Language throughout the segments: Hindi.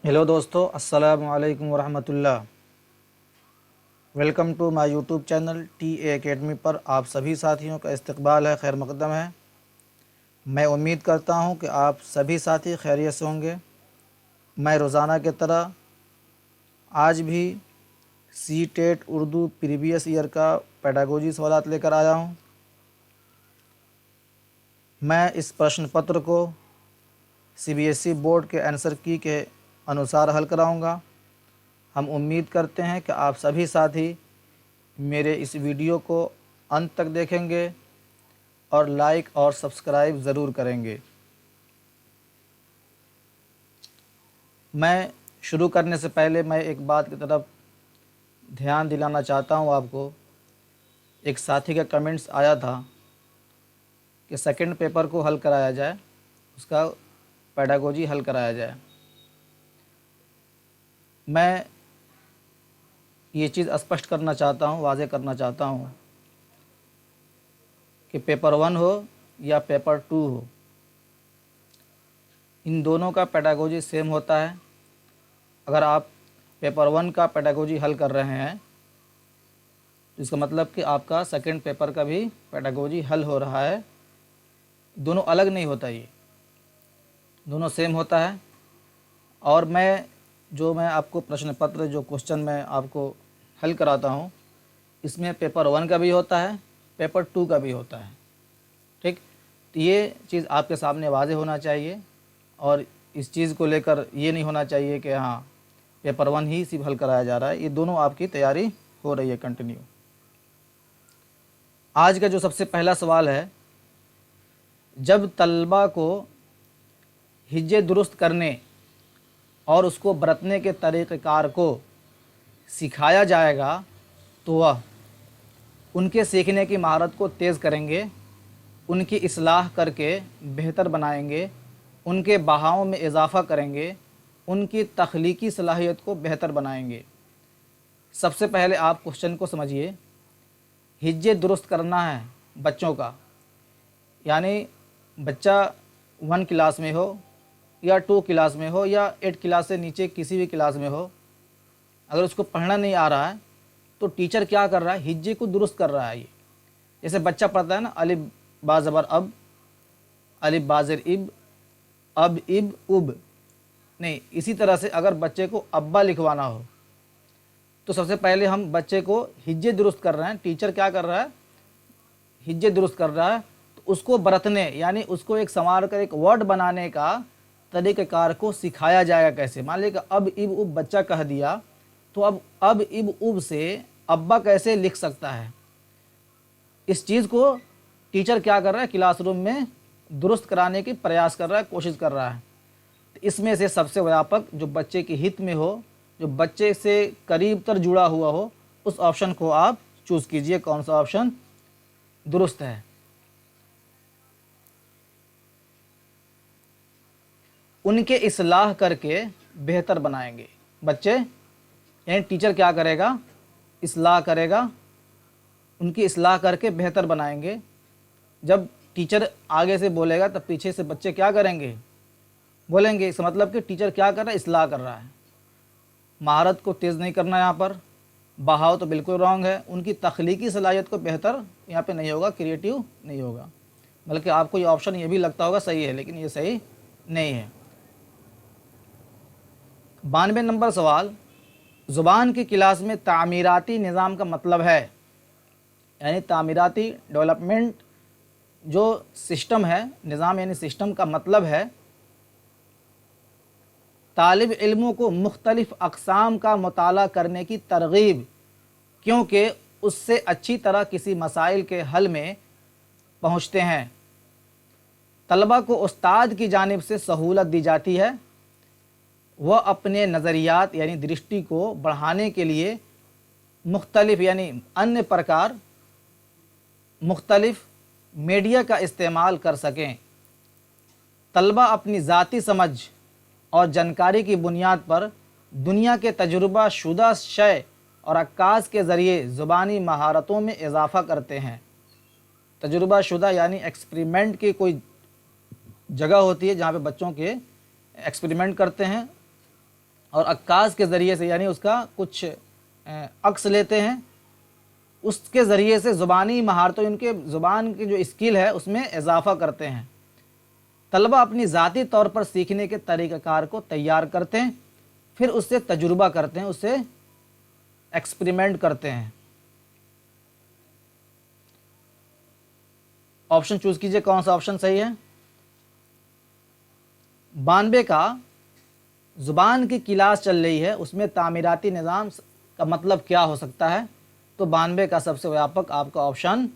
हेलो दोस्तों, अस्सलामु अलैकुम वरहमतुल्लाह। Welcome to my YouTube channel TA academy पर आप सभी साथियों का इस्तकबाल है, खैर मकदम है। मैं उम्मीद करता हूं कि आप सभी साथी खैरियत से होंगे। मैं रोज़ाना की तरह आज भी सी-टेट उर्दू प्रीवियस ईयर का पेडागोजी सवालात लेकर आया हूं। मैं इस प्रश्न पत्र को CBSE बोर्ड के आंसर की के अनुसार हल कराऊंगा। हम उम्मीद करते हैं कि आप सभी साथी मेरे इस वीडियो को अंत तक देखेंगे और लाइक और सब्सक्राइब ज़रूर करेंगे। मैं शुरू करने से पहले मैं एक बात की तरफ ध्यान दिलाना चाहता हूं आपको। एक साथी का कमेंट्स आया था कि सेकंड पेपर को हल कराया जाए, उसका पेडागोजी हल कराया जाए। मैं ये चीज़ स्पष्ट करना चाहता हूँ, वाज़े करना चाहता हूँ कि पेपर 1 हो या पेपर 2 हो, इन दोनों का पेडागोजी सेम होता है। अगर आप पेपर 1 का पेडागोजी हल कर रहे हैं तो इसका मतलब कि आपका सेकंड पेपर का भी पेडागोजी हल हो रहा है। दोनों अलग नहीं होता, ये दोनों सेम होता है। और मैं आपको प्रश्न पत्र जो क्वेश्चन मैं आपको हल कराता हूँ, इसमें पेपर 1 का भी होता है, पेपर 2 का भी होता है। ठीक, तो ये चीज़ आपके सामने वाज़े होना चाहिए और इस चीज़ को लेकर ये नहीं होना चाहिए कि हाँ पेपर 1 ही सिर्फ हल कराया जा रहा है। ये दोनों आपकी तैयारी हो रही है कंटिन्यू। आज का जो सबसे पहला सवाल है, जब तलबा को हिज्जे दुरुस्त करने और उसको बरतने के तरीक़ेकार को सिखाया जाएगा तो वह उनके सीखने की महारत को तेज़ करेंगे, उनकी इस्लाह करके बेहतर बनाएंगे, उनके बहाव में इजाफ़ा करेंगे, उनकी तख्लीकी सलाहियत को बेहतर बनाएंगे। सबसे पहले आप क्वेश्चन को समझिए। हिज्जे दुरुस्त करना है बच्चों का, यानी बच्चा 1 क्लास में हो या 2 क्लास में हो या 8 क्लास से नीचे किसी भी क्लास में हो, अगर उसको पढ़ना नहीं आ रहा है तो टीचर क्या कर रहा है, हिज्जे को दुरुस्त कर रहा है। ये जैसे बच्चा पढ़ता है ना, अलिफ बा ज़बर अब, अलिफ बा ज़ेर इब, अब इब उब, नहीं, इसी तरह से अगर बच्चे को अब्बा लिखवाना हो तो सबसे पहले हम बच्चे को हिज्जे दुरुस्त कर रहे हैं। टीचर क्या कर रहा है, हिज्जे दुरुस्त कर रहा है, तो उसको बरतने यानी उसको एक संवार कर एक वर्ड बनाने का तरीक़ेकार को सिखाया जाएगा। कैसे, मान लीजिए अब इब उब बच्चा कह दिया, तो अब इब उब से अब्बा कैसे लिख सकता है। इस चीज़ को टीचर क्या कर रहा है, क्लासरूम में दुरुस्त कराने की प्रयास कर रहा है, कोशिश कर रहा है। तो इसमें से सबसे व्यापक जो बच्चे के हित में हो, जो बच्चे से करीब तर जुड़ा हुआ हो, उस ऑप्शन को आप चूज़ कीजिए। कौन सा ऑप्शन दुरुस्त है। उनके इस्लाह करके बेहतर बनाएंगे बच्चे, यानी टीचर क्या करेगा, इस्लाह करेगा, उनकी इस्लाह करके बेहतर बनाएंगे। जब टीचर आगे से बोलेगा तब पीछे से बच्चे क्या करेंगे, बोलेंगे। इसका मतलब कि टीचर क्या कर रहा है, इस्लाह कर रहा है। महारत को तेज़ नहीं करना, यहाँ पर बहाव तो बिल्कुल रॉन्ग है। उनकी तख्लीकी सलाहियत को बेहतर यहाँ पे नहीं होगा, क्रिएटिव नहीं होगा। बल्कि आपको ये ऑप्शन ये भी लगता होगा सही है, लेकिन ये सही नहीं है। 92 नंबर सवाल, ज़ुबान की क्लास में तामीराती निज़ाम का मतलब है, यानी तामीराती डेवलपमेंट जो सिस्टम है, निज़ाम यानी सिस्टम का मतलब है तालिब इल्मों को मुख्तलिफ़ अक़साम का मुताला करने की तरग़ीब, क्योंकि उससे अच्छी तरह किसी मसाइल के हल में पहुँचते हैं। तलबा को उस्ताद की जानिब से सहूलत दी जाती है। वह अपने नज़रियात यानी दृष्टि को बढ़ाने के लिए मुख्तलिफ़ यानी अन्य प्रकार मुख्तलिफ़ मीडिया का इस्तेमाल कर सकें। तलबा अपनी ज़ाती समझ और जानकारी की बुनियाद पर दुनिया के तजुर्बा शुदा शय और अक्कास के ज़रिए ज़ुबानी महारतों में इजाफ़ा करते हैं। तजुर्बा शुदा यानी एक्सपेरिमेंट की कोई जगह होती है जहाँ पे बच्चों के एक्सपेरिमेंट करते हैं और अक्कास के ज़रिए से यानी उसका कुछ अक्स लेते हैं, उसके ज़रिए से ज़ुबानी महारतों, इनके ज़ुबान की जो स्किल है उसमें इजाफ़ा करते हैं। तलबा अपनी ज़ाती तौर पर सीखने के तरीक़ाकार को तैयार करते हैं, फिर उससे तजुर्बा करते हैं, उससे एक्सपेरिमेंट करते हैं। ऑप्शन चूज़ कीजिए, कौन सा ऑप्शन सही है। 92 का ज़ुबान की क्लास चल रही है, उसमें तामीराती निज़ाम का मतलब क्या हो सकता है। तो 92 का सबसे व्यापक आपका ऑप्शन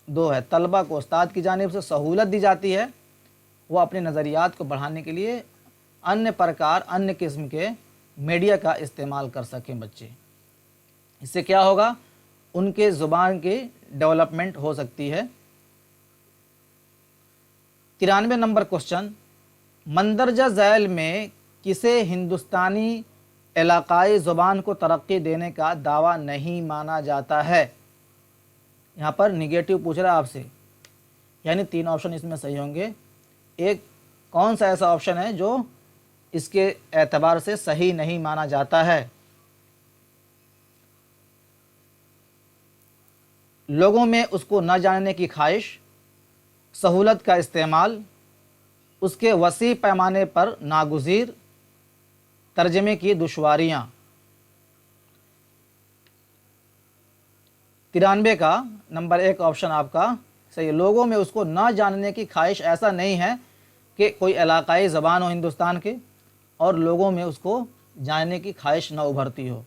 2 है। तलबा को उस्ताद की जानिब से सहूलत दी जाती है, वो अपने नज़रियात को बढ़ाने के लिए अन्य प्रकार, अन्य किस्म के मीडिया का इस्तेमाल कर सकें बच्चे। इससे क्या होगा, उनके ज़ुबान की डेवलपमेंट हो सकती है। 93 नंबर क्वेश्चन, मंदरजा झैल में किसे हिंदुस्तानी इलाकाई ज़ुबान को तरक्की देने का दावा नहीं माना जाता है। यहाँ पर निगेटिव पूछ रहा है आपसे, यानी 3 ऑप्शन इसमें सही होंगे। एक कौन सा ऐसा ऑप्शन है जो इसके एतबार से सही नहीं माना जाता है। लोगों में उसको न जानने की ख्वाहिश, सहूलत का इस्तेमाल, उसके वसी पैमाने पर नागुज़ीर, तर्जमे की दुश्वारियाँ। 93 का नंबर 1 ऑप्शन आपका सही है। लोगों में उसको न जानने की ख्वाहिश, ऐसा नहीं है कि कोई इलाकाई ज़बान हो हिंदुस्तान के और लोगों में उसको जानने की ख्वाहिश न उभरती हो।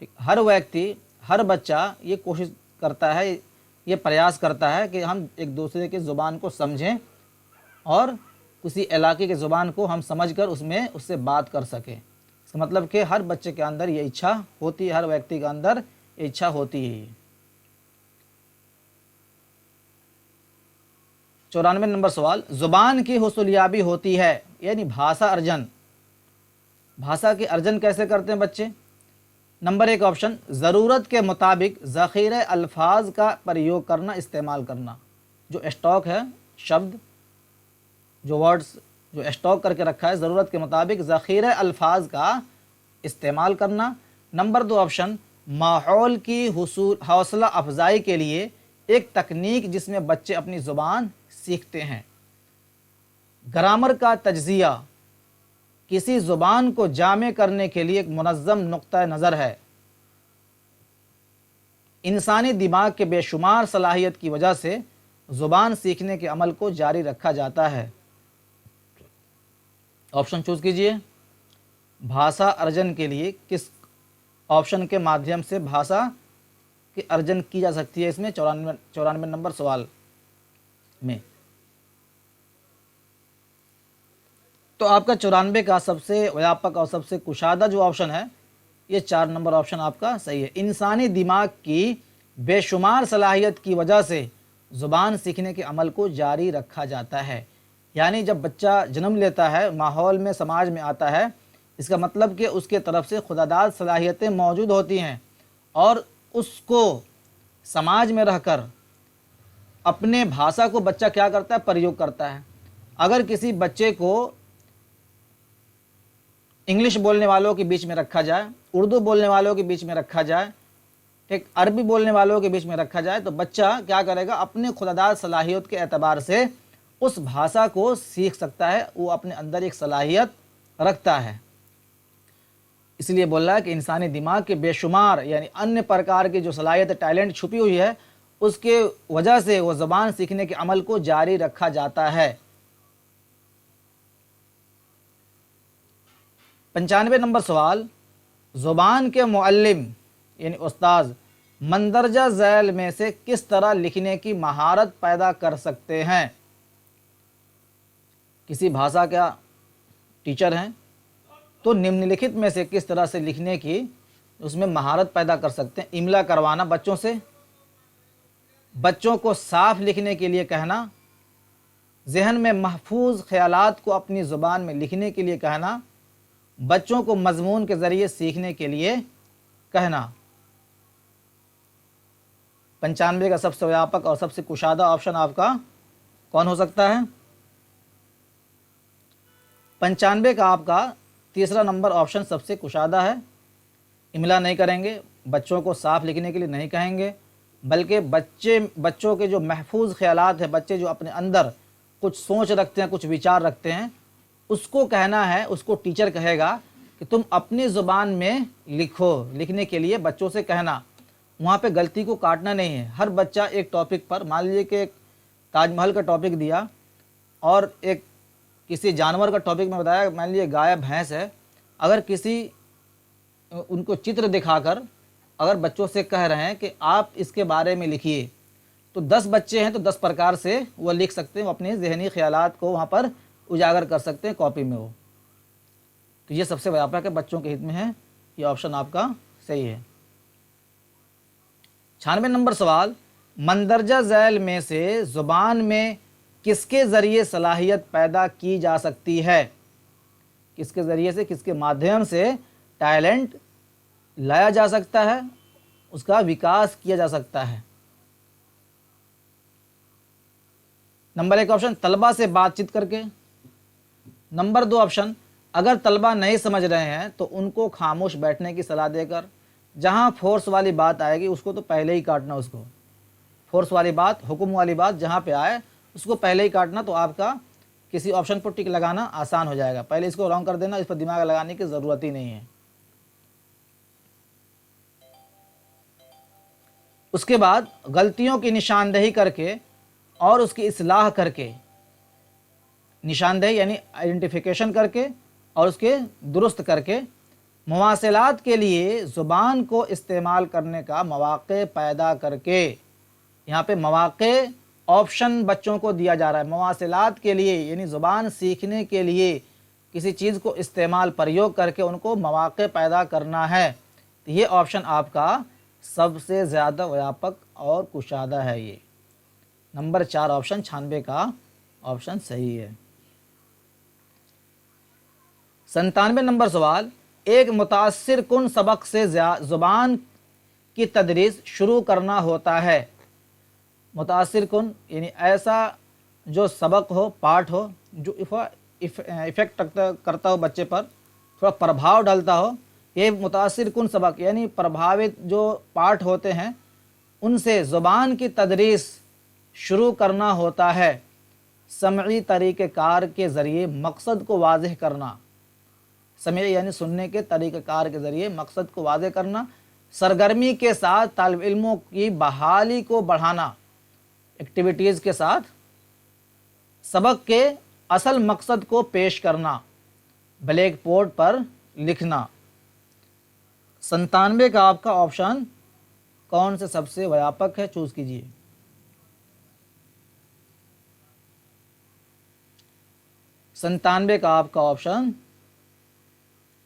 ठीक, हर व्यक्ति, हर बच्चा ये कोशिश करता है, ये प्रयास करता है कि हम एक दूसरे की ज़ुबान को समझें और किसी इलाके की ज़ुबान को हम समझकर उसमें उससे बात कर सकें। इसका मतलब कि हर बच्चे के अंदर ये इच्छा होती है, हर व्यक्ति के अंदर ये इच्छा होती है। 94 नंबर सवाल, ज़ुबान की हुसूलियाबी होती है यानी भाषा अर्जन। भाषा की अर्जन कैसे करते हैं बच्चे। नंबर 1 ऑप्शन, ज़रूरत के मुताबिक ज़ख़ीरे अल्फाज का प्रयोग करना, इस्तेमाल करना। जो स्टॉक है शब्द, जो वर्ड्स जो स्टॉक करके रखा है, ज़रूरत के मुताबिक ज़ख़ीरे अल्फाज का इस्तेमाल करना। नंबर 2 ऑप्शन, माहौल की हौसला अफजाई के लिए एक तकनीक जिसमें बच्चे अपनी ज़ुबान सीखते हैं। ग्रामर का तज्ज़िया किसी ज़ुबान को जामे करने के लिए एक मुनज़्ज़म नुक्ता नज़र है। इंसानी दिमाग के बेशुमार सलाहियत की वजह से ज़ुबान सीखने के अमल को जारी रखा जाता है। ऑप्शन चूज़ कीजिए। भाषा अर्जन के लिए किस ऑप्शन के माध्यम से भाषा की अर्जन की जा सकती है इसमें 94 नंबर सवाल में। तो आपका 94 का सबसे व्यापक और सबसे कुशादा जो ऑप्शन है, ये 4 नंबर ऑप्शन आपका सही है। इंसानी दिमाग की बेशुमार सलाहियत की वजह से ज़ुबान सीखने के अमल को जारी रखा जाता है। यानी जब बच्चा जन्म लेता है, माहौल में, समाज में आता है, इसका मतलब कि उसके तरफ से खुदादाद सलाहियतें मौजूद होती हैं और उसको समाज में रहकर अपने भाषा को बच्चा क्या करता है, प्रयोग करता है। अगर किसी बच्चे को इंग्लिश बोलने वालों के बीच में रखा जाए, उर्दू बोलने वालों के बीच में रखा जाए, ठीक, अरबी बोलने वालों के बीच में रखा जाए, तो बच्चा क्या करेगा, अपने खुदादाद सलाहियत के एतबार से उस भाषा को सीख सकता है। वो अपने अंदर एक सलाहियत रखता है। इसलिए बोल रहा है कि इंसानी दिमाग के बेशुमार यानी अन्य प्रकार की जो सलाहियत, टैलेंट छुपी हुई है, उसके वजह से वो ज़बान सीखने के अमल को जारी रखा जाता है। 95 नंबर सवाल, ज़ुबान के मुअल्लिम यानी उस्ताद मंदरजा झैल में से किस तरह लिखने की महारत पैदा कर सकते हैं। किसी भाषा का टीचर हैं तो निम्नलिखित में से किस तरह से लिखने की उसमें महारत पैदा कर सकते हैं। इमला करवाना बच्चों से, बच्चों को साफ लिखने के लिए कहना, जहन में महफूज ख्यालात को अपनी ज़ुबान में लिखने के लिए कहना, बच्चों को मजमून के ज़रिए सीखने के लिए कहना। 95 का सबसे व्यापक और सबसे कुशादा ऑप्शन आपका कौन हो सकता है। 95 का आपका तीसरा नंबर ऑप्शन सबसे कुशादा है। इमला नहीं करेंगे, बच्चों को साफ लिखने के लिए नहीं कहेंगे, बल्कि बच्चों के जो महफूज ख्यालात है, बच्चे जो अपने अंदर कुछ सोच रखते हैं, कुछ विचार रखते हैं, उसको कहना है, उसको टीचर कहेगा कि तुम अपनी ज़ुबान में लिखो। लिखने के लिए बच्चों से कहना, वहाँ पे गलती को काटना नहीं है। हर बच्चा एक टॉपिक पर, मान लीजिए कि एक ताजमहल का टॉपिक दिया और एक किसी जानवर का टॉपिक में बताया, मान लीजिए गाय भैंस है, अगर किसी उनको चित्र दिखाकर अगर बच्चों से कह रहे हैं कि आप इसके बारे में लिखिए, तो 10 बच्चे हैं तो 10 प्रकार से वो लिख सकते हैं, वो अपने जहनी ख्यालात को वहाँ पर उजागर कर सकते हैं कॉपी में वो। तो ये सबसे व्यापक है, बच्चों के हित में है, ये ऑप्शन आपका सही है। 96 नंबर सवाल, मंदरजा झैल में से ज़ुबान में किसके ज़रिए सलाहियत पैदा की जा सकती है? किसके ज़रिए से, किसके माध्यम से टैलेंट लाया जा सकता है, उसका विकास किया जा सकता है? नंबर 1 ऑप्शन तलबा से बातचीत करके। नंबर 2 ऑप्शन अगर तलबा नहीं समझ रहे हैं तो उनको खामोश बैठने की सलाह देकर। जहां फोर्स वाली बात आएगी उसको तो पहले ही काटना, उसको फोर्स वाली बात, हुक्म वाली बात जहां पे आए उसको पहले ही काटना, तो आपका किसी ऑप्शन पर टिक लगाना आसान हो जाएगा। पहले इसको रॉन्ग कर देना, इस पर दिमाग लगाने की ज़रूरत ही नहीं है। उसके बाद गलतियों की निशानदेही करके और उसकी इस्लाह करके, निशानदेही यानी आइडेंटिफिकेशन करके और उसके दुरुस्त करके, मुवासिलात के लिए ज़ुबान को इस्तेमाल करने का मौक़े पैदा करके। यहाँ पे मौक़े ऑप्शन बच्चों को दिया जा रहा है, मुवासिलात के लिए यानी ज़ुबान सीखने के लिए किसी चीज़ को इस्तेमाल, प्रयोग करके उनको मौक़े पैदा करना है। तो ये ऑप्शन आपका सबसे ज़्यादा व्यापक और कुशादा है। ये नंबर 4 ऑप्शन 96 का ऑप्शन सही है। 97 नंबर सवाल, एक मुतासिर कुन सबक से ज़ुबान की तदरीस शुरू करना होता है। मुतासिर कुन यानी ऐसा जो सबक हो, पाठ हो, जो इफ़ेक्ट करता हो, बच्चे पर थोड़ा प्रभाव डालता हो। ये मुतासिर कुन सबक यानी प्रभावित जो पाठ होते हैं उनसे ज़ुबान की तदरीस शुरू करना होता है। समई तरीक़ेकार के ज़रिए मकसद को वाज़ेह करना, समई यानी सुनने के तरीक़ेकार के ज़रिए मकसद को वाज़ेह करना, सरगर्मी के साथ तालिब इल्मों की बहाली को बढ़ाना, एक्टिविटीज़ के साथ सबक के असल मकसद को पेश करना, ब्लैक बोर्ड पर लिखना। 97 का आपका ऑप्शन कौन से सबसे व्यापक है, चूज कीजिए। संतानवे का आपका ऑप्शन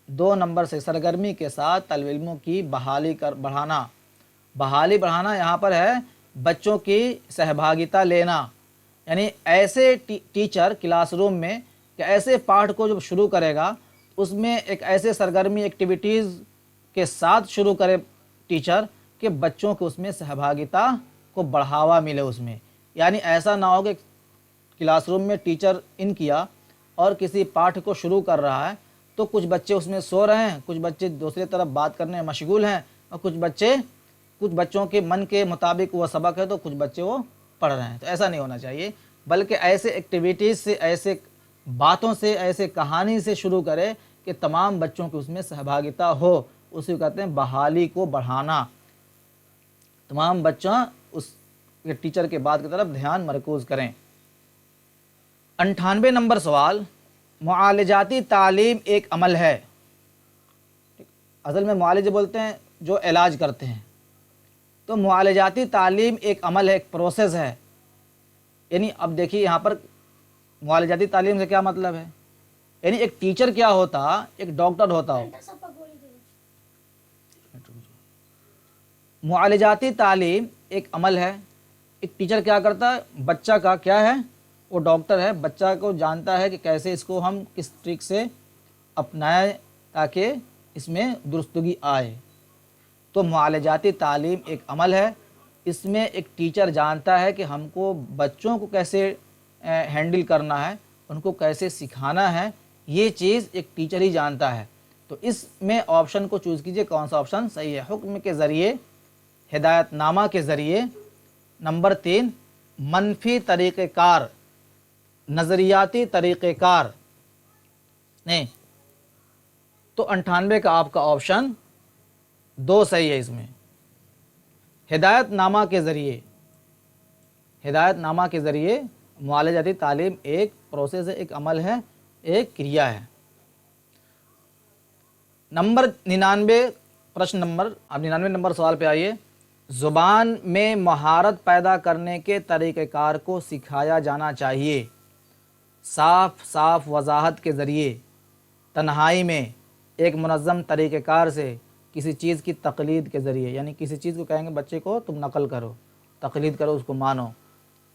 2 नंबर से, सरगर्मी के साथ तल्ब इल्मों की बहाली बढ़ाना। बहाली बढ़ाना यहाँ पर है बच्चों की सहभागिता लेना, यानी ऐसे टीचर क्लासरूम में कि ऐसे पाठ को जब शुरू करेगा उसमें एक ऐसे सरगर्मी एक्टिविटीज़ के साथ शुरू करे टीचर कि बच्चों को उसमें सहभागिता को बढ़ावा मिले उसमें। यानी ऐसा ना हो कि क्लासरूम में टीचर इन किया और किसी पाठ को शुरू कर रहा है तो कुछ बच्चे उसमें सो रहे हैं, कुछ बच्चे दूसरी तरफ बात करने में मशगूल हैं, और कुछ बच्चों के मन के मुताबिक वो सबक है तो कुछ बच्चे वो पढ़ रहे हैं। तो ऐसा नहीं होना चाहिए, बल्कि ऐसे एक्टिविटीज़ से, ऐसे बातों से, ऐसे कहानी से शुरू करे कि तमाम बच्चों की उसमें सहभागिता हो। उसी को कहते हैं बहाली को बढ़ाना। तमाम बच्चा उस टीचर के बात की तरफ ध्यान मरकूज़ करें। 98 नंबर सवाल, मुआलजाती तालीम एक अमल है। असल में मुआलजे बोलते हैं जो इलाज करते हैं, तो मुआलजाती तालीम एक अमल है, एक प्रोसेस है। यानी अब देखिए यहाँ पर मुआलजाती तालीम से क्या मतलब है, यानी एक टीचर क्या होता, एक डॉक्टर होता हो। मुआलजाती तालीम एक अमल है। एक टीचर क्या करता है, बच्चा का क्या है, वो डॉक्टर है, बच्चा को जानता है कि कैसे इसको हम किस ट्रिक से अपनाएं ताकि इसमें दुरुस्तगी आए। तो मुआलजाती तालीम एक अमल है, इसमें एक टीचर जानता है कि हमको बच्चों को कैसे हैंडल करना है, उनको कैसे सिखाना है, ये चीज़ एक टीचर ही जानता है। तो इसमें ऑप्शन को चूज़ कीजिए, कौन सा ऑप्शन सही है। हुक्म के ज़रिए, हिदायतनामा के ज़रिए। नंबर 3, मनफी तरीक़ेकार, नज़रियाती तरीक़ेकार। नहीं, तो 98 का आपका ऑप्शन 2 सही है इसमें। हिदायतनामा के ज़रिए, हिदायतनामा के ज़रिए मुआलजाती तालीम एक प्रोसेस है, एक अमल है, एक क्रिया है। नंबर 99, प्रश्न नंबर, अब 99 नंबर सवाल पे आइए। ज़ुबान में महारत पैदा करने के तरीक़ेकार को सिखाया जाना चाहिए। साफ साफ वजाहत के ज़रिए, तन्हाई में, एक मुनज़्ज़म तरीक़ेकार से, किसी चीज़ की तक़लीद के ज़रिए, यानी किसी चीज़ को कहेंगे बच्चे को तुम नकल करो, तक़लीद करो, उसको मानो,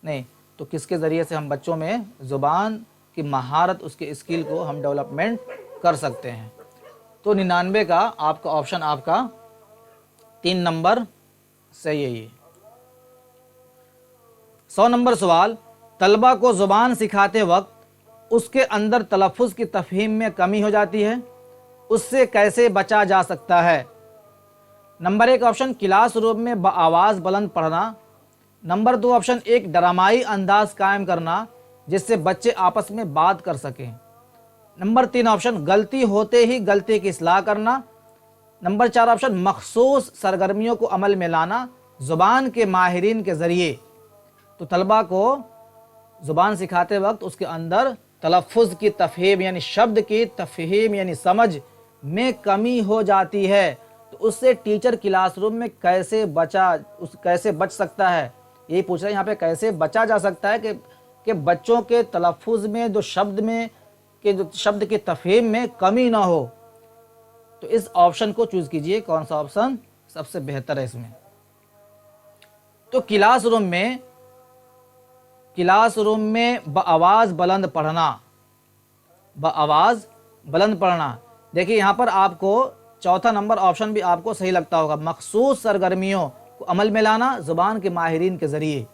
नहीं तो किसके ज़रिए से हम बच्चों में ज़ुबान की महारत, उसके स्किल को हम डेवलपमेंट कर सकते हैं। तो 99 का आपका ऑप्शन आपका 3 नंबर सही है। ये 100 नंबर सवाल, तलबा को ज़ुबान सिखाते वक्त उसके अंदर तलफ़्फ़ुज़ की तफ़हीम में कमी हो जाती है, उससे कैसे बचा जा सकता है। नंबर 1 ऑप्शन, क्लास रूम में आवाज़ बुलंद पढ़ना। नंबर 2 ऑप्शन, एक ड्रामाई अंदाज कायम करना जिससे बच्चे आपस में बात कर सकें। नंबर 3 ऑप्शन, गलती होते ही गलती की इस्लाह करना। नंबर 4 ऑप्शन, मखसूस सरगर्मियों को अमल में लाना ज़ुबान के माहिरीन के ज़रिए। तो तलबा को ज़ुबान सिखाते वक्त उसके अंदर तलफ़्फ़ुज़ की तफ़हीम यानी शब्द की तफ़हीम यानी समझ में कमी हो जाती है, तो उससे टीचर क्लासरूम में कैसे बच सकता है, यही पूछ रहे हैं यहाँ पे, कैसे बचा जा सकता है कि बच्चों के तलफ़्फ़ुज़ में जो शब्द की तफ़हीम में कमी ना हो। तो इस ऑप्शन को चूज़ कीजिए, कौन सा ऑप्शन सबसे बेहतर है इसमें। तो क्लासरूम में बआवाज़ बुलंद पढ़ना, देखिए यहाँ पर आपको चौथा नंबर ऑप्शन भी आपको सही लगता होगा, मखसूस सरगर्मियों को अमल में लाना ज़ुबान के माहिरीन के ज़रिए,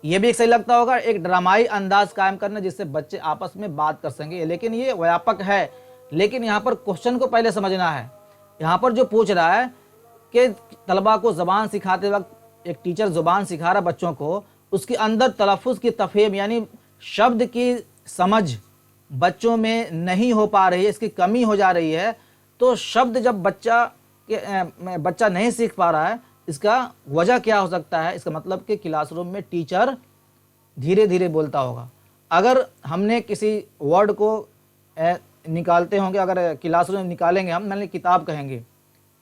ये भी एक सही लगता होगा। एक ड्रामाई अंदाज कायम करना जिससे बच्चे आपस में बात कर सकेंगे, लेकिन ये व्यापक है। लेकिन यहाँ पर क्वेश्चन को पहले समझना है। यहाँ पर जो पूछ रहा है कि तलबा को ज़बान सिखाते वक्त एक टीचर ज़ुबान सिखा रहा बच्चों को, उसके अंदर तलफ़्फ़ुज़ की तफ़हीम यानी शब्द की समझ बच्चों में नहीं हो पा रही है, इसकी कमी हो जा रही है। तो शब्द जब बच्चा नहीं सीख पा रहा है, इसका वजह क्या हो सकता है, इसका मतलब कि क्लासरूम में टीचर धीरे धीरे बोलता होगा। अगर हमने किसी वर्ड को निकालते होंगे, अगर क्लासरूम में निकालेंगे, हम मान लीजिए किताब कहेंगे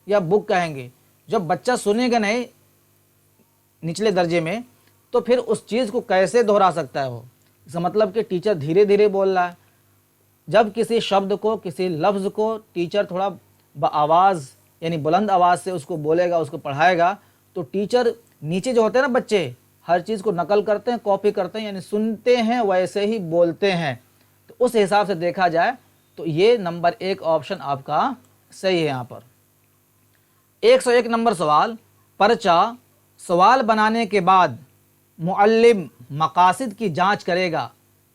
या बुक कहेंगे, जब बच्चा सुनेगा नहीं निचले दर्जे में, तो फिर उस चीज़ को कैसे दोहरा सकता है वो। इसका मतलब कि टीचर धीरे धीरे बोल रहा है। जब किसी शब्द को, किसी लफ्ज़ को टीचर थोड़ा आवाज़ यानी बुलंद आवाज़ से उसको बोलेगा, उसको पढ़ाएगा, तो टीचर नीचे जो होते हैं ना बच्चे, हर चीज़ को नकल करते हैं, कॉपी करते हैं, यानी सुनते हैं वैसे ही बोलते हैं। तो उस हिसाब से देखा जाए तो ये नंबर 1 ऑप्शन आपका सही है। यहाँ पर 101 नंबर सवाल, पर्चा सवाल बनाने के बाद मुअल्लिम मकासिद की जांच करेगा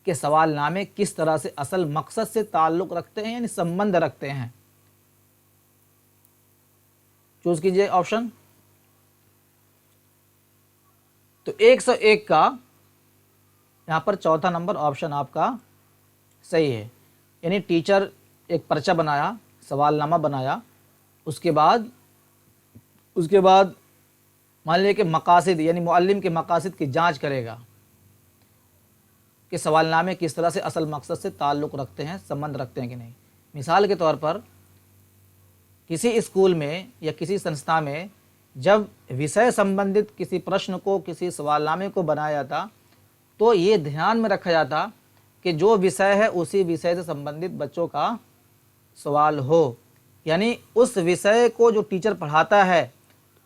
कि सवालनामे किस तरह से असल मकसद से ताल्लुक़ रखते हैं यानी संबंध रखते हैं। चूज कीजिए ऑप्शन। तो 101 का यहाँ पर चौथा नंबर ऑप्शन आपका सही है, यानी टीचर एक पर्चा बनाया, सवालनामा बनाया, उसके बाद मान लीजिए कि मकासिद यानी मुअल्लिम के मकासिद की जांच करेगा कि सवालनामे किस तरह से असल मकसद से ताल्लुक़ रखते हैं, संबंध रखते हैं कि नहीं। मिसाल के तौर पर किसी स्कूल में या किसी संस्था में जब विषय संबंधित किसी प्रश्न को, किसी सवालनामे को बनाया जाता, तो ये ध्यान में रखा जाता कि जो विषय है उसी विषय से संबंधित बच्चों का सवाल हो, यानी उस विषय को जो टीचर पढ़ाता है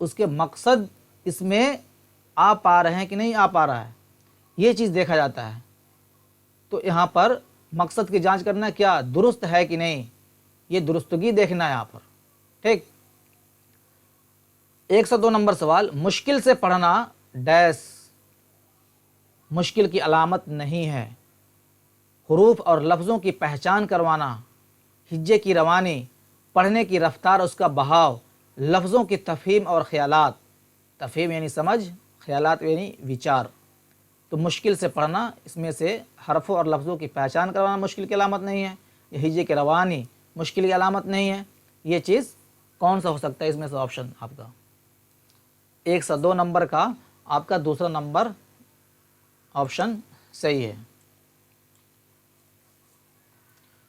उसके मकसद इसमें आ पा रहे हैं कि नहीं आ पा रहा है, ये चीज़ देखा जाता है। तो यहाँ पर मकसद की जांच करना क्या दुरुस्त है कि नहीं, ये दुरुस्तगी देखना है यहाँ पर। ठीक। 102 नंबर सवाल, मुश्किल से पढ़ना डैश मुश्किल की अलामत नहीं है, हरूफ और लफ्ज़ों की पहचान करवाना, हिज्जे की रवानी, पढ़ने की रफ्तार, उसका बहाव, लफ्ज़ों की तफ़हीम और ख़यालात। तफ़हीम यानी समझ, ख़यालात यानी विचार। तो मुश्किल से पढ़ना, इसमें से हरफ़ों और लफ्ज़ों की पहचान करवाना मुश्किल की अलामत नहीं है। ये हिज्जे की रवानी मुश्किल की अलामत नहीं है। ये चीज़ कौन सा हो सकता है इसमें से? ऑप्शन आपका 102 नंबर का आपका दूसरा नंबर ऑप्शन सही है।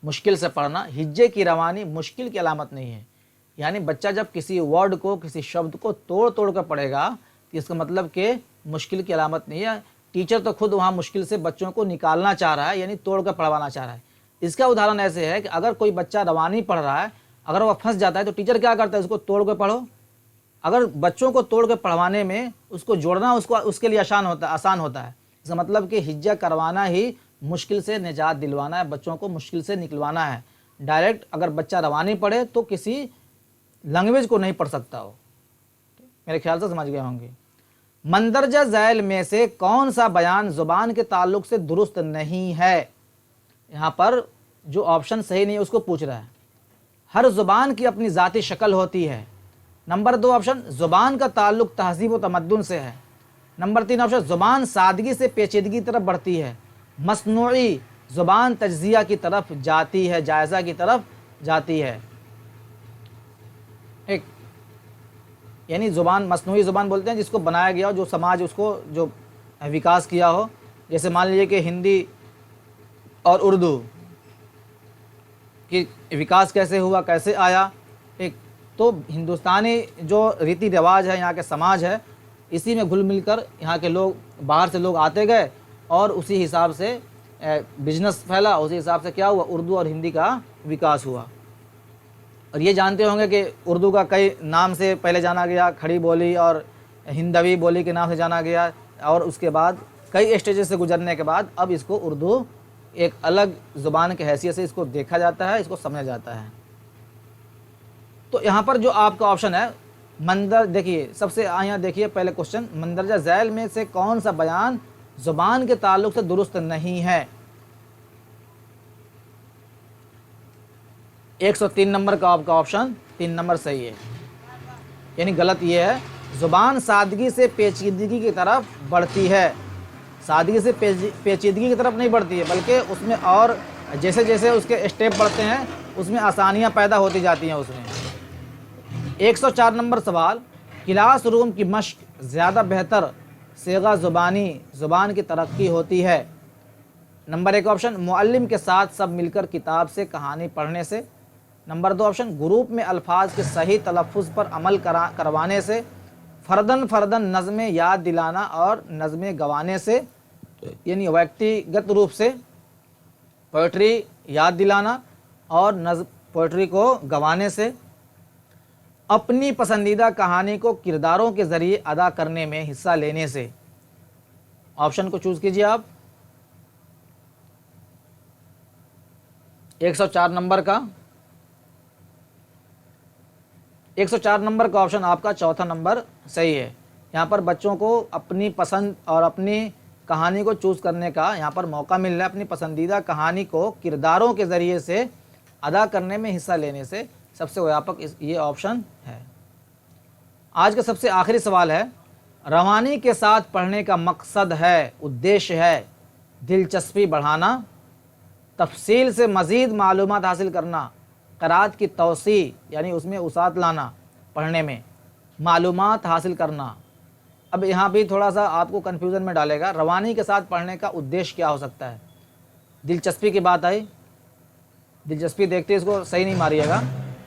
मुश्किल से पढ़ना, हिज्जे की रवानी मुश्किल की अलामत नहीं है। यानी बच्चा जब किसी वर्ड को, किसी शब्द को तोड़ तोड़ कर पढ़ेगा तो इसका मतलब कि मुश्किल की अलामत नहीं है। टीचर तो खुद वहाँ मुश्किल से बच्चों को निकालना चाह रहा है, यानी तोड़ कर पढ़वाना चाह रहा है। इसका उदाहरण ऐसे है कि अगर कोई बच्चा रवानी पढ़ रहा है, अगर वह फंस जाता है तो टीचर क्या करता है? उसको तोड़ कर पढ़ो। अगर बच्चों को तोड़ कर पढ़वाने में उसको जोड़ना उसके लिए आसान होता है। इसका मतलब कि हिज्जा करवाना ही मुश्किल से निजात दिलवाना है, बच्चों को मुश्किल से निकलवाना है। डायरेक्ट अगर बच्चा रवानी पढ़े तो किसी लैंग्वेज को नहीं पढ़ सकता हो। मेरे ख्याल से समझ गए होंगे। मंदरजा झैल में से कौन सा बयान ज़ुबान के ताल्लुक से दुरुस्त नहीं है? यहाँ पर जो ऑप्शन सही नहीं है उसको पूछ रहा है। हर ज़ुबान की अपनी ज़ाती शक्ल होती है। नंबर 2 ऑप्शन, ज़ुबान का ताल्लुक तहज़ीब व तमद्दुन से है। नंबर 3 ऑप्शन, ज़ुबान सादगी से पेचीदगी की तरफ बढ़ती है। मसनूई ज़ुबान तज्ज़िया की तरफ जाती है, जायज़ा की तरफ जाती है। एक यानी ज़ुबान, मसनूई ज़ुबान बोलते हैं जिसको बनाया गया हो, जो समाज उसको जो विकास किया हो। जैसे मान लीजिए कि हिंदी और उर्दू कि विकास कैसे हुआ, कैसे आया। एक तो हिंदुस्तानी जो रीति रिवाज है, यहाँ के समाज है, इसी में घुल मिलकर यहाँ के लोग, बाहर से लोग आते गए और उसी हिसाब से बिजनेस फैला। उसी हिसाब से क्या हुआ, उर्दू और हिंदी का विकास हुआ। और ये जानते होंगे कि उर्दू का कई नाम से पहले जाना गया, खड़ी बोली और हिंदवी बोली के नाम से जाना गया, और उसके बाद कई स्टेजेस से गुजरने के बाद अब इसको उर्दू एक अलग ज़ुबान की हैसियत से इसको देखा जाता है, इसको समझा जाता है। तो यहाँ पर जो आपका ऑप्शन है मंदर, देखिए सबसे यहाँ देखिए पहले क्वेश्चन, मंदरजा झैल में से कौन सा बयान ज़ुबान के ताल्लुक से दुरुस्त नहीं है? 103 नंबर का आपका ऑप्शन 3 नंबर सही है। यानी गलत ये है, ज़ुबान सादगी से पेचीदगी की तरफ बढ़ती है। सादगी से पेचीदगी की तरफ नहीं बढ़ती है, बल्कि उसमें और जैसे जैसे उसके स्टेप बढ़ते हैं उसमें आसानियाँ पैदा होती जाती हैं उसमें। 104 नंबर सवाल, क्लास रूम की मश्क ज़्यादा बेहतर सेगा ज़ुबानी ज़ुबान की तरक्की होती है। नंबर 1 ऑप्शन, मुअल्लिम के साथ सब मिलकर किताब से कहानी पढ़ने से। नंबर 2 ऑप्शन, ग्रुप में अल्फाज के सही तलफ़ुज़ पर अमल करवाने से। फ़र्दन फ़र्दन नज़में याद दिलाना और नज़में गवाने से, यानी व्यक्तिगत रूप से पोइट्री याद दिलाना और पोइट्री को गवाने से। अपनी पसंदीदा कहानी को किरदारों के ज़रिए अदा करने में हिस्सा लेने से। ऑप्शन को चूज़ कीजिए आप। 104 नंबर का 104 नंबर का ऑप्शन आपका चौथा नंबर सही है। यहाँ पर बच्चों को अपनी पसंद और अपनी कहानी को चूज़ करने का यहाँ पर मौका मिल रहा है। अपनी पसंदीदा कहानी को किरदारों के ज़रिए से अदा करने में हिस्सा लेने से सबसे व्यापक ये ऑप्शन है। आज का सबसे आखिरी सवाल है, रवानी के साथ पढ़ने का मकसद है, उद्देश्य है दिलचस्पी बढ़ाना, तफसील से मज़ीद मालूमात हासिल करना, क़राअत की तौसी यानी उसमें उसात लाना, पढ़ने में मालूमात हासिल करना। अब यहाँ भी थोड़ा सा आपको कन्फ्यूज़न में डालेगा, रवानी के साथ पढ़ने का उद्देश्य क्या हो सकता है। दिलचस्पी की बात आई, दिलचस्पी देखते इसको सही नहीं मारिएगा,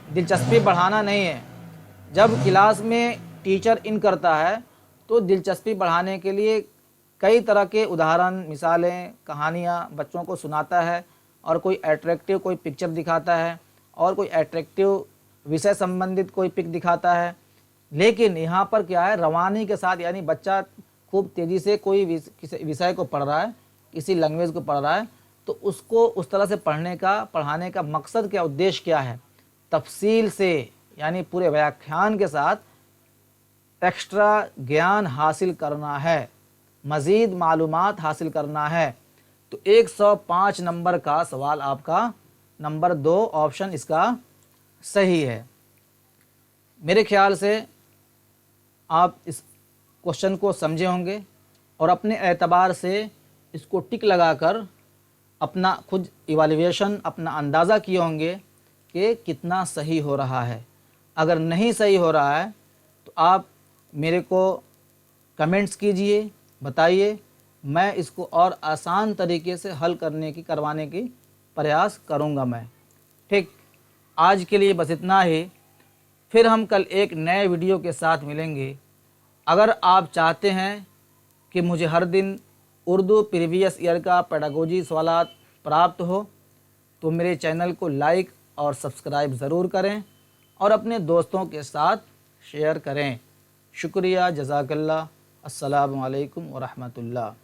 दिलचस्पी बढ़ाना नहीं है। जब क्लास में टीचर इन करता है तो दिलचस्पी बढ़ाने के लिए कई तरह के उदाहरण, मिसालें, कहानियाँ बच्चों को सुनाता है, और कोई अट्रैक्टिव कोई पिक्चर दिखाता है, और कोई अट्रैक्टिव विषय संबंधित कोई पिक दिखाता है। लेकिन यहाँ पर क्या है, रवानी के साथ, यानी बच्चा खूब तेज़ी से कोई विषय को पढ़ रहा है, किसी लैंग्वेज को पढ़ रहा है, तो उसको उस तरह से पढ़ाने का मकसद क्या, उद्देश्य क्या है, तफसील से यानी पूरे व्याख्यान के साथ एक्स्ट्रा ज्ञान हासिल करना है, मज़ीद मालूमात हासिल करना है, तो 105 नंबर का सवाल आपका नंबर 2 ऑप्शन इसका सही है। मेरे ख्याल से आप इस क्वेश्चन को समझे होंगे और अपने एतबार से इसको टिक लगाकर अपना खुद इवैल्यूएशन, अपना अंदाज़ा किए होंगे कि कितना सही हो रहा है। अगर नहीं सही हो रहा है तो आप मेरे को कमेंट्स कीजिए, बताइए, मैं इसको और आसान तरीके से हल करवाने की प्रयास करूँगा मैं। ठीक, आज के लिए बस इतना ही। फिर हम कल एक नए वीडियो के साथ मिलेंगे। अगर आप चाहते हैं कि मुझे हर दिन उर्दू प्रीवियस ईयर का पेडागोजी सवालात प्राप्त हो तो मेरे चैनल को लाइक और सब्सक्राइब ज़रूर करें और अपने दोस्तों के साथ शेयर करें। शुक्रिया, जज़ाकल्लाह, अस्सलामु अलैकुम व रहमतुल्लाह।